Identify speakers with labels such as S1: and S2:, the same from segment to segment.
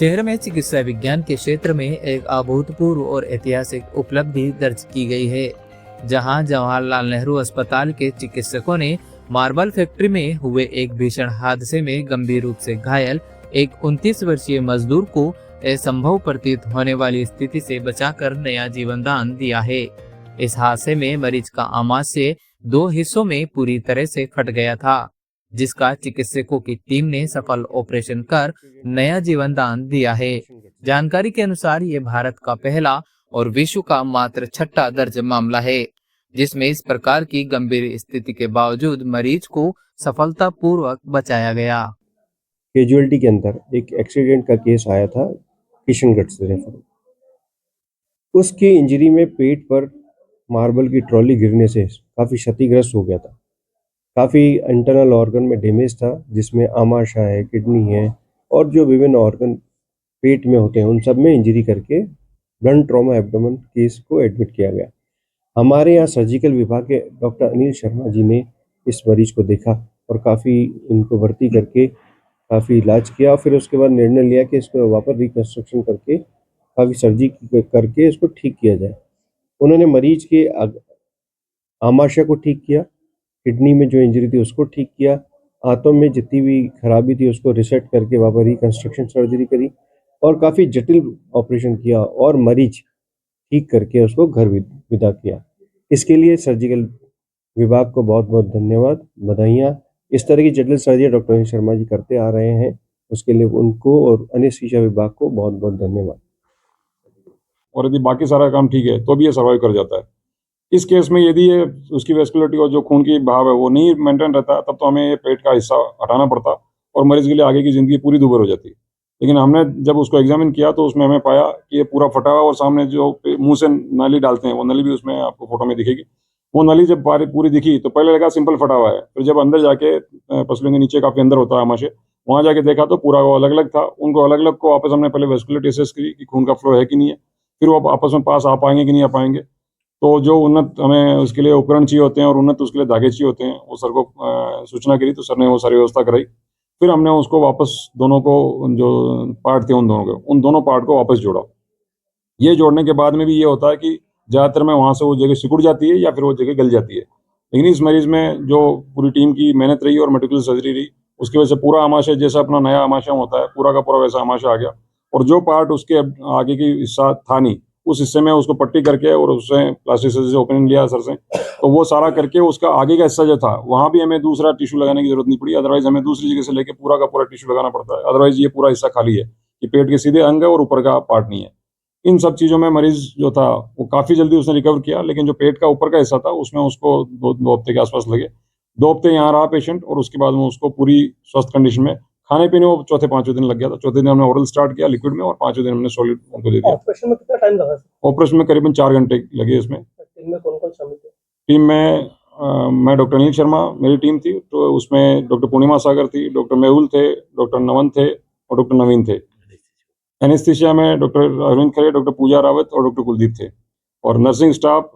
S1: शहर में चिकित्सा विज्ञान के क्षेत्र में एक अभूतपूर्व और ऐतिहासिक उपलब्धि दर्ज की गई है, जहां जवाहरलाल नेहरू अस्पताल के चिकित्सकों ने मार्बल फैक्ट्री में हुए एक भीषण हादसे में गंभीर रूप से घायल एक 29 वर्षीय मजदूर को असंभव प्रतीत होने वाली स्थिति से बचाकर नया जीवन दान दिया है। इस हादसे में मरीज का आमाशय 2 हिस्सों में पूरी तरह से फट गया था, जिसका चिकित्सकों की टीम ने सफल ऑपरेशन कर नया जीवन दान दिया है। जानकारी के अनुसार ये भारत का पहला और विश्व का मात्र 6ठा दर्ज मामला है, जिसमें इस प्रकार की गंभीर स्थिति के बावजूद मरीज को सफलतापूर्वक बचाया गया।
S2: कैजुअलिटी के अंदर एक एक्सीडेंट का केस आया था किशनगढ़ से रेफर। उसकी इंजरी में पेट पर मार्बल की ट्रॉली गिरने से काफ़ी क्षतिग्रस्त हो गया था। काफ़ी इंटरनल ऑर्गन में डैमेज था, जिसमें आमाशय है, किडनी है और जो विभिन्न ऑर्गन पेट में होते हैं उन सब में इंजरी करके ब्लंट ट्रॉमा एब्डोमेन केस को एडमिट किया गया। हमारे यहाँ सर्जिकल विभाग के डॉक्टर अनिल शर्मा जी ने इस मरीज को देखा और काफ़ी इनको भर्ती करके काफ़ी इलाज किया और फिर उसके बाद निर्णय लिया कि इसको वापस रिकन्स्ट्रक्शन करके काफ़ी सर्जरी करके इसको ठीक किया जाए। उन्होंने मरीज के आमाशय को ठीक किया, किडनी में जो इंजरी थी उसको ठीक किया, आंतों में जितनी भी खराबी थी उसको रिसेट करके वापस रिकन्स्ट्रक्शन सर्जरी करी और काफ़ी जटिल ऑपरेशन किया और मरीज ठीक करके उसको घर विदा किया। इसके लिए सर्जिकल विभाग को बहुत बहुत धन्यवाद, बधाइयाँ। इस तरह की जटिल सर्जरी डॉक्टर अनिल शर्मा जी करते आ रहे हैं, उसके लिए उनको और एनेस्थीसिया विभाग को बहुत बहुत धन्यवाद।
S3: और यदि बाकी सारा काम ठीक है तो भी ये सर्वाइव कर जाता है। इस केस में यदि ये उसकी वेस्कुलरिटी और जो खून की बहाव है वो नहीं मेंटेन रहता, तब तो हमें ये पेट का हिस्सा हटाना पड़ता और मरीज के लिए आगे की ज़िंदगी पूरी दुभर हो जाती। लेकिन हमने जब उसको एग्जामिन किया तो उसमें हमें पाया कि ये पूरा फटा हुआ और सामने जो मुंह से नाली डालते हैं वो नली भी उसमें आपको फोटो में दिखेगी। वो नली जब पूरी दिखी तो पहले लगा सिंपल फटा हुआ है, फिर जब अंदर जाके पसलियों के नीचे काफ़ी अंदर होता है आमाशय, वहाँ जाके देखा तो पूरा वो अलग अलग था। उनको अलग अलग को वापस हमने पहले वेस्कुलरिटी असेस की कि खून का फ्लो है कि नहीं है, फिर वो आपस में पास आ पाएंगे कि नहीं आ पाएंगे। तो जो उन्नत हमें उसके लिए उपकरण चाहिए होते हैं और उन्नत उसके लिए धागे चाहिए होते हैं, वो सर को सूचना करी तो सर ने वो सारी व्यवस्था कराई। फिर हमने उसको वापस दोनों को जो पार्ट थे उन दोनों पार्ट को वापस जोड़ा। ये जोड़ने के बाद में भी ये होता है कि ज़्यादातर में वहाँ से वो जगह सिकुड़ जाती है या फिर वो जगह गल जाती है। लेकिन इस मरीज़ में जो पूरी टीम की मेहनत रही और मेडिकल सर्जरी रही, उसकी वजह से पूरा आमाशय जैसा अपना नया आमाशय होता है, पूरा का पूरा वैसा आमाशय आ गया। और जो पार्ट उसके आगे की हिस्सा था नहीं, उस हिस्से में उसको पट्टी करके और उससे प्लास्टिक सर्जरी से ओपनिंग लिया सर से, तो वो सारा करके उसका आगे का हिस्सा जो था वहाँ भी हमें दूसरा टिश्यू लगाने की जरूरत नहीं पड़ी। अदरवाइज हमें दूसरी जगह से लेके पूरा का पूरा टिश्यू लगाना पड़ता है। अदरवाइज ये पूरा हिस्सा खाली है कि पेट के सीधे अंग है और ऊपर का पार्ट नहीं है। इन सब चीज़ों में मरीज जो था वो काफ़ी जल्दी उसने रिकवर किया, लेकिन जो पेट का ऊपर का हिस्सा था उसमें उसको दो हफ्ते के आसपास लगे। 2 हफ्ते यहाँ रहा पेशेंट और उसके बाद में उसको पूरी स्वस्थ कंडीशन में खाने पीने वो चौथे 5वें दिन लग गया था। चौथे दिन हमने ओरल स्टार्ट किया लिक्विड में और 5वें दिन हमने सॉलिड उनको दे दिया।
S4: ऑपरेशन में कितना टाइम लगा?
S3: ऑपरेशन में करीबन 4 घंटे लगे इसमें।
S4: टीम में कौन-कौन शामिल थे?
S3: टीम में मैं डॉक्टर अनिल शर्मा मेरी टीम थी, तो उसमें डॉक्टर पूर्णिमा सागर थी, डॉक्टर मेहुल थे, डॉक्टर नमन थे और डॉक्टर नवीन थे। एनेस्थीसिया में डॉक्टर अरविंद खरे, डॉक्टर पूजा रावत और डॉक्टर कुलदीप थे। और नर्सिंग स्टाफ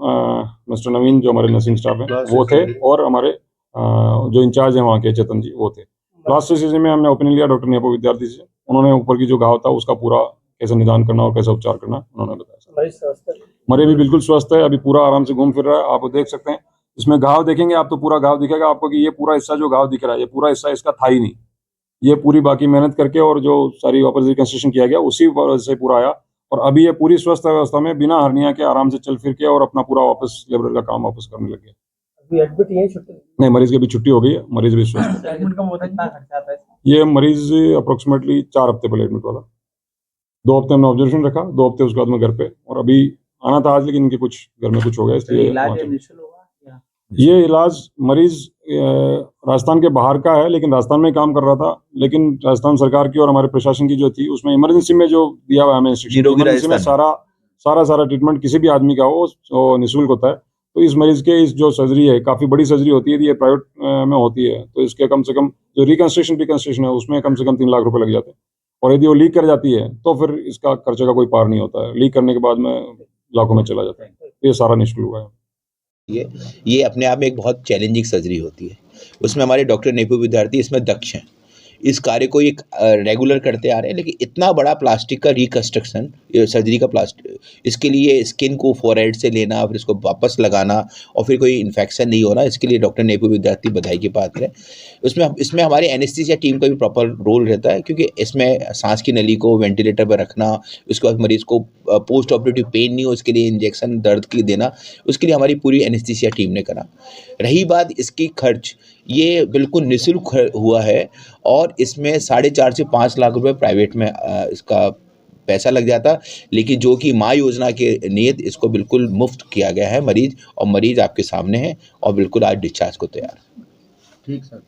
S3: मिस्टर नवीन जो हमारे नर्सिंग स्टाफ हैं वो थे और हमारे जो इंचार्ज हैं वहाँ के चेतन जी वो थे। लास्ट सीजन में हमने ओपनिंग लिया डॉक्टर नेपो विद्यार्थी से। उन्होंने ऊपर की जो घाव था उसका पूरा कैसे निदान करना और कैसे उपचार करना उन्होंने बताया। मरीज भी बिल्कुल स्वस्थ है, अभी पूरा आराम से घूम फिर रहा है। आप देख सकते हैं इसमें घाव देखेंगे आप तो पूरा घाव दिखेगा आपको कि ये पूरा हिस्सा जो घाव दिख रहा है ये पूरा हिस्सा इसका था ही नहीं। ये पूरी बाकी मेहनत करके और जो सारी वापस रिकन्स्ट्रक्शन किया गया उसी वजह से पूरा आया और अभी ये पूरी स्वस्थ अवस्था में बिना हर्निया के आराम से चल फिर के और अपना पूरा वापस लेबर का काम वापस करने लग गया।
S4: अभी एडमिट ही है, छुट्टी
S3: नहीं, मरीज की भी छुट्टी हो गई है, मरीज भी स्वस्थ है।
S4: एडमिट का होता कितना खर्चा आता है?
S3: ये मरीज अप्रोक्सीमेटली 4 हफ्ते पहले एडमिट हुआ था। 2 हफ्ते हमने ऑब्जर्वेशन रखा, 2 हफ्ते उसके बाद में घर पे, और अभी आना था आज लेकिन इनके कुछ घर में कुछ हो गया इसलिए ये इलाज मरीज राजस्थान के बाहर का है लेकिन राजस्थान में काम कर रहा था। लेकिन राजस्थान सरकार की और हमारे प्रशासन की जो थी उसमें इमरजेंसी में जो दिया हुआ हमें इमरजेंसी में सारा ट्रीटमेंट किसी भी आदमी का हो निःशुल्क होता है। तो इस मरीज के इस जो सर्जरी है काफ़ी बड़ी सर्जरी होती है, ये प्राइवेट में होती है, तो इसके कम से कम जो रिकन्स्ट्रक्शन है उसमें कम से कम 3 लाख रुपए लग जाते हैं। और यदि वो लीक कर जाती है तो फिर इसका खर्चे का कोई पार नहीं होता है, लीक करने के बाद में लाखों में चला जाता है। ये सारा निःशुल्क हुआ है।
S5: ये अपने आप में एक बहुत चैलेंजिंग सर्जरी होती है। उसमें हमारे डॉक्टर नेपो विद्यार्थी इसमें दक्ष हैं। इस कार्य को एक रेगुलर करते आ रहे हैं। लेकिन इतना बड़ा प्लास्टिक का रिकंस्ट्रक्शन, सर्जरी का प्लास्टिक, इसके लिए स्किन को फोरहेड से लेना, फिर इसको वापस लगाना और फिर कोई इन्फेक्शन नहीं होना, इसके लिए डॉक्टर नेपू विद्यार्थी बधाई के पात्र है। इसमें हमारी एनेस्थीसिया टीम का भी प्रॉपर रोल रहता है, क्योंकि इसमें सांस की नली को वेंटिलेटर पर रखना, उसके बाद मरीज को पोस्ट ऑपरेटिव पेन नहीं हो इसके लिए इंजेक्शन दर्द के लिए देना, उसके लिए हमारी पूरी एनेस्थीसिया टीम ने करा। रही बात इसकी खर्च, ये बिल्कुल निःशुल्क हुआ है और इसमें 4.5 से 5 लाख रुपए प्राइवेट में इसका पैसा लग जाता, लेकिन जो कि माँ योजना के नियत इसको बिल्कुल मुफ्त किया गया है मरीज, और मरीज आपके सामने है और बिल्कुल आज डिस्चार्ज को तैयार है।
S6: ठीक सर।